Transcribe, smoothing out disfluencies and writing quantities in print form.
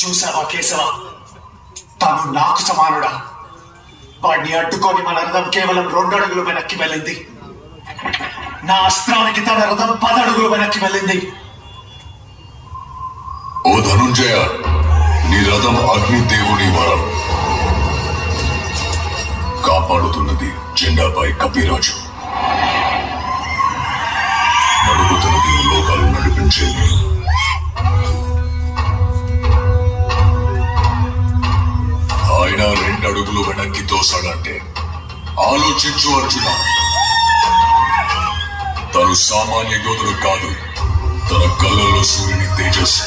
చూసావా కేశవ, తను నాకు సమానుడా. వాడిని అడ్డుకొని మన రథం కేవలం 2 అడుగులు వెనక్కి వెళ్ళింది. నా అస్త్రానికి తన రథం 10 అడుగులు వెనక్కి వెళ్ళింది. ఓ ధనుంజయ, నీ రథం అగ్నిదేవుని వరం. కాపాడుతున్నది జెండాపై కపిరాజు, నడుపుతున్నది లోకాలు నడిపించేది. ఆయన 2 అడుగులు వెనక్కి తోసాడంటే ఆలోచించు అర్జున. తను సామాన్య యోధుడు కాదు, తన కళ్ళల్లో సూర్యుని తేజస్సు.